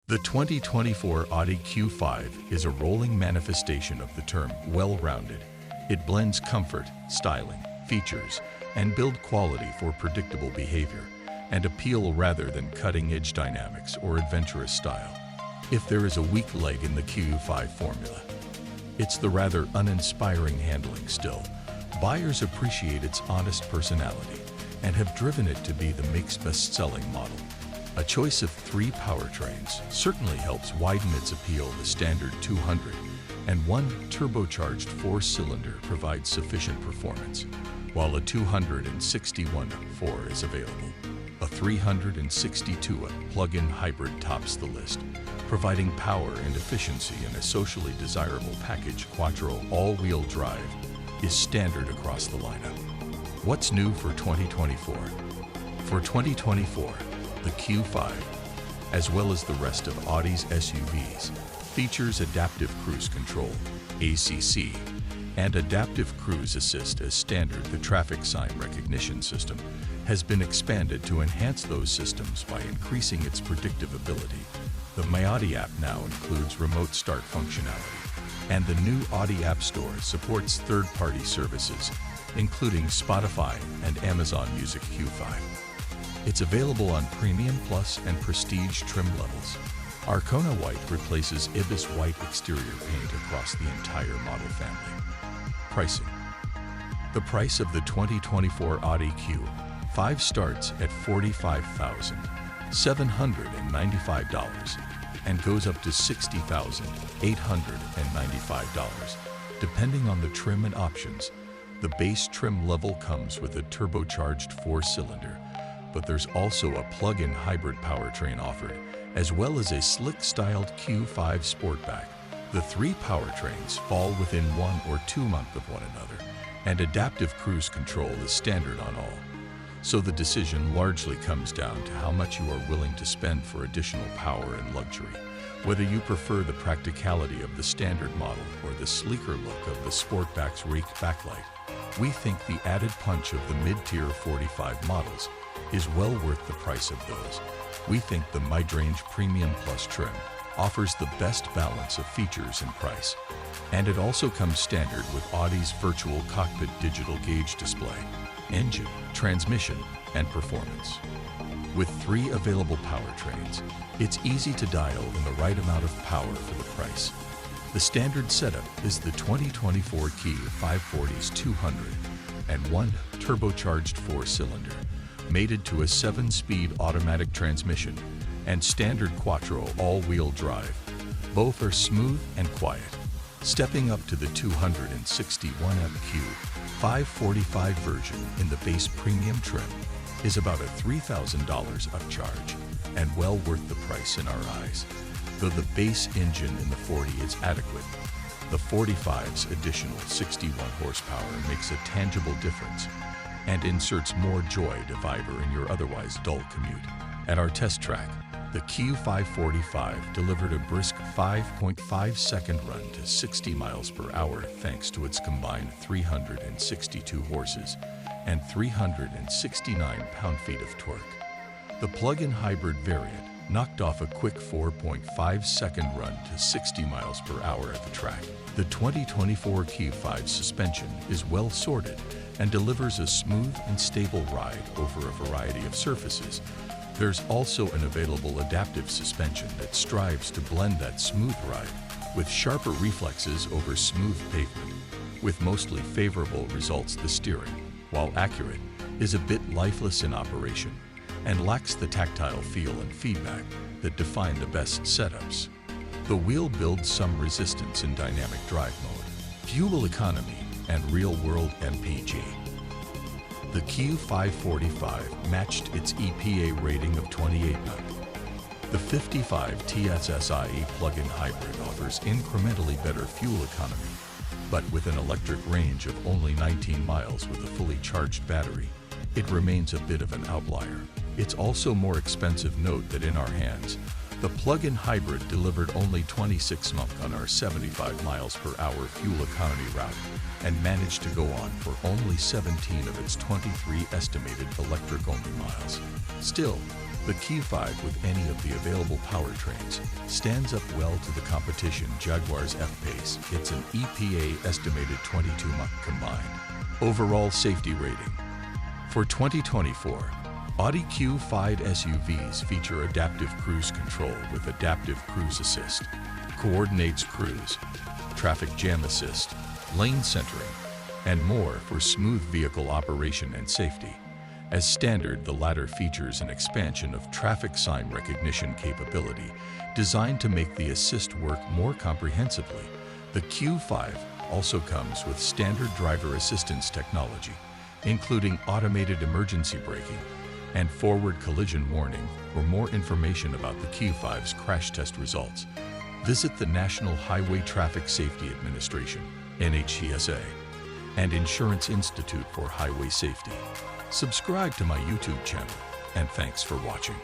The 2024 Audi Q5 is a rolling manifestation of the term well-rounded. It blends comfort, styling, features, and build quality for predictable behavior, and appeal rather than cutting-edge dynamics or adventurous style. If there is a weak leg in the Q5 formula, it's the rather uninspiring handling still. Buyers appreciate its honest personality and have driven it to be the make's best-selling model. A choice of 3 powertrains certainly helps widen its appeal. The standard 200 and 1 turbocharged 4-cylinder provides sufficient performance, while a 261-4 is available. A 362 plug-in hybrid tops the list, providing power and efficiency in a socially desirable package. Quattro all-wheel drive is standard across the lineup. What's new for 2024? For 2024, the Q5, as well as the rest of Audi's SUVs, features adaptive cruise control, ACC, and adaptive cruise assist as standard. The traffic sign recognition system has been expanded to enhance those systems by increasing its predictive ability. The My Audi app now includes remote start functionality, and the new Audi App Store supports third-party services, including Spotify and Amazon Music. Q5. It's available on Premium Plus and Prestige trim levels. Arcona White replaces Ibis White exterior paint across the entire model family. Pricing. The price of the 2024 Audi Q5 starts at $45,795 and goes up to $60,895, depending on the trim and options. The base trim level comes with a turbocharged 4-cylinder, but there's also a plug-in hybrid powertrain offered, as well as a slick-styled Q5 Sportback. The 3 powertrains fall within 1 or 2 months of one another, and adaptive cruise control is standard on all. So the decision largely comes down to how much you are willing to spend for additional power and luxury. Whether you prefer the practicality of the standard model or the sleeker look of the Sportback's raked backlight, we think the added punch of the mid-tier 45 models is well worth the price of those. We think the Midrange Premium Plus trim offers the best balance of features and price, and it also comes standard with Audi's virtual cockpit digital gauge display, engine, transmission, and performance. With 3 available powertrains, it's easy to dial in the right amount of power for the price. The standard setup is the 2024 Kia 540's 201 turbocharged 4-cylinder, mated to a 7-speed automatic transmission, and standard Quattro all-wheel drive. Both are smooth and quiet. Stepping up to the 261 MQ 545 version in the base premium trim is about a $3,000 upcharge, and well worth the price in our eyes. Though the base engine in the 40 is adequate, the 45's additional 61 horsepower makes a tangible difference and inserts more joy to Viber in your otherwise dull commute. At our test track, the Q545 delivered a brisk 5.5-second run to 60 miles per hour thanks to its combined 362 horses and 369 pound-feet of torque. The plug-in hybrid variant knocked off a quick 4.5-second run to 60 miles per hour at the track. The 2024 Q5 suspension is well sorted and delivers a smooth and stable ride over a variety of surfaces. There's also an available adaptive suspension that strives to blend that smooth ride with sharper reflexes over smooth pavement. With mostly favorable results, the steering, while accurate, is a bit lifeless in operation and lacks the tactile feel and feedback that define the best setups. The wheel builds some resistance in dynamic drive mode, fuel economy, and real-world MPG. The Q545 matched its EPA rating of 28 knots. The 55 TSSIe plug-in hybrid offers incrementally better fuel economy, but with an electric range of only 19 miles with a fully charged battery, it remains a bit of an outlier. It's also more expensive. Note that in our hands, the plug-in hybrid delivered only 26 miles on our 75 miles per hour fuel economy route and managed to go on for only 17 of its 23 estimated electric-only miles. Still, The Q5 with any of the available powertrains stands up well to the competition Jaguar's F-Pace. It's an EPA estimated 22 Mach combined. Overall safety rating. For 2024, Audi Q5 SUVs feature adaptive cruise control with adaptive cruise assist, coordinates cruise, traffic jam assist, lane centering, and more for smooth vehicle operation and safety. As standard, the latter features an expansion of traffic sign recognition capability designed to make the assist work more comprehensively. The Q5 also comes with standard driver assistance technology, including automated emergency braking and forward collision warning. For more information about the Q5's crash test results, visit the National Highway Traffic Safety Administration, NHTSA, and Insurance Institute for Highway Safety. Subscribe to my YouTube channel, and thanks for watching.